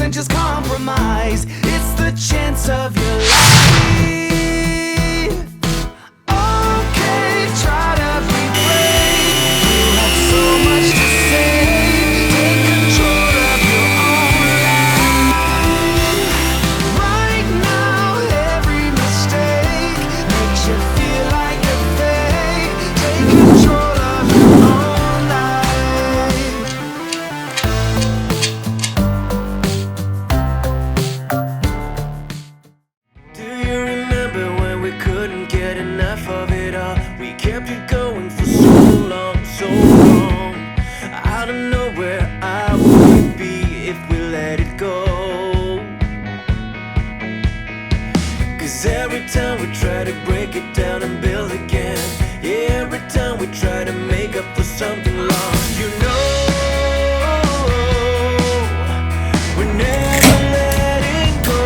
isn't just compromise, it's the chance of your life. Okay, try to be brave. You have so much to say. Take control of your own life. Right now, every mistake makes you feel like you're fake. Take control of your own life. Do you remember when we couldn't get enough of it all? We kept it going for so long, so long. I don't know where I would be if we let it go. Cause every time we try to break it down and build again, yeah, every time we try to make up for something lost, you know, we're never letting go.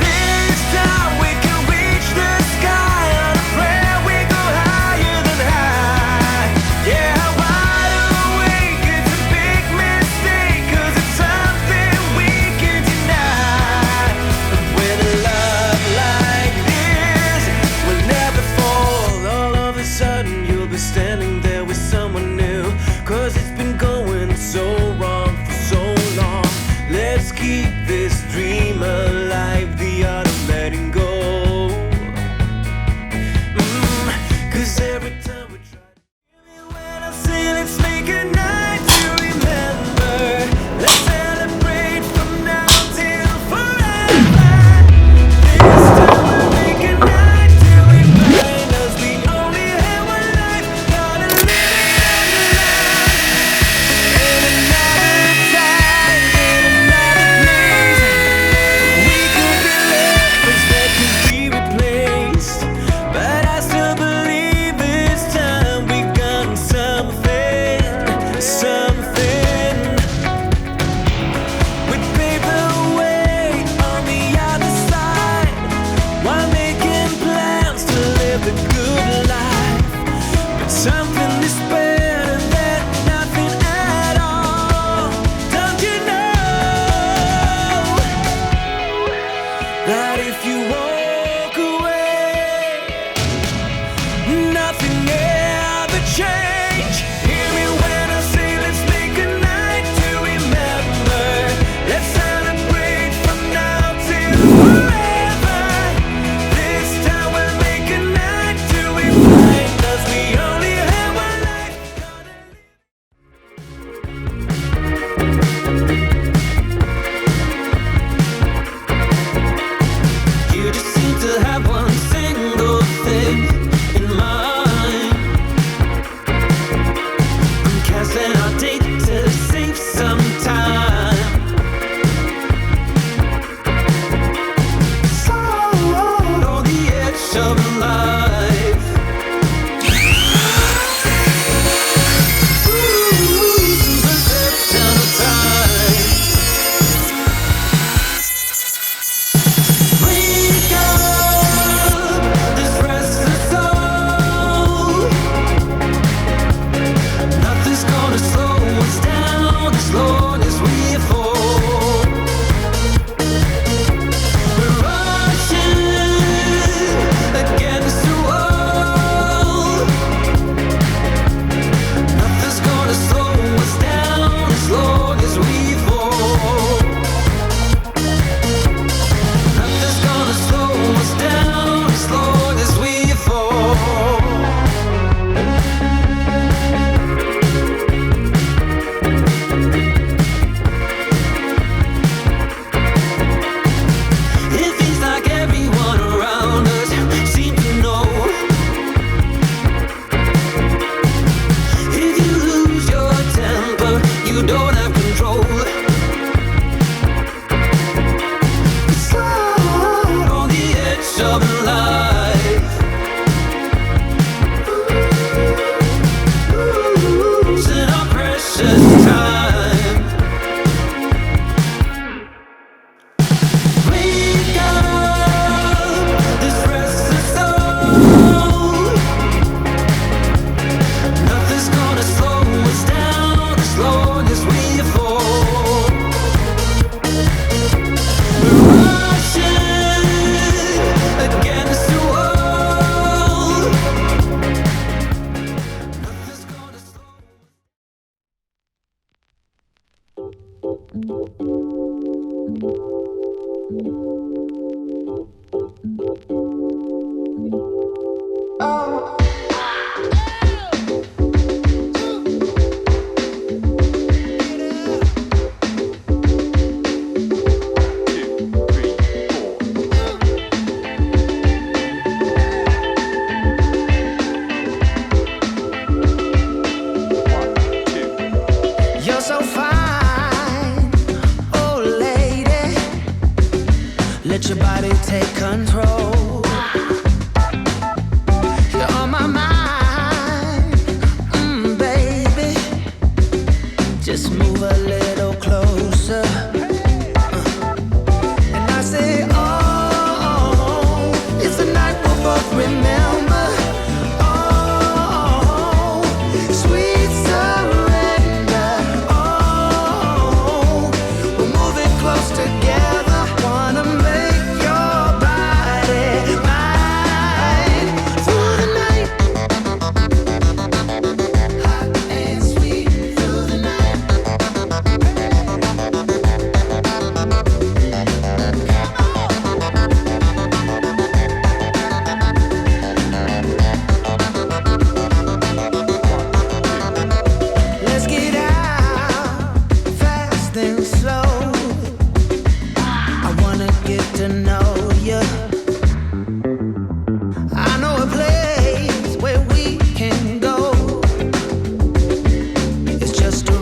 This time we can reach the sky on a prayer. We go higher than high. Yeah, wide awake, it's a big mistake, cause it's something we can deny. But with a love like this, we'll never fall. All of a sudden you'll be standing there with someone new, cause it's been going so wrong for so long. Let's keep this dream alive, the art of letting go. Cause every time we try to give me when I say let's make a night to remember. Let's celebrate from now till forever. This time we'll make a night to remind us we only have one life, gotta live it underline. In another time, in another place, You're so fine, oh lady. Let your body take control.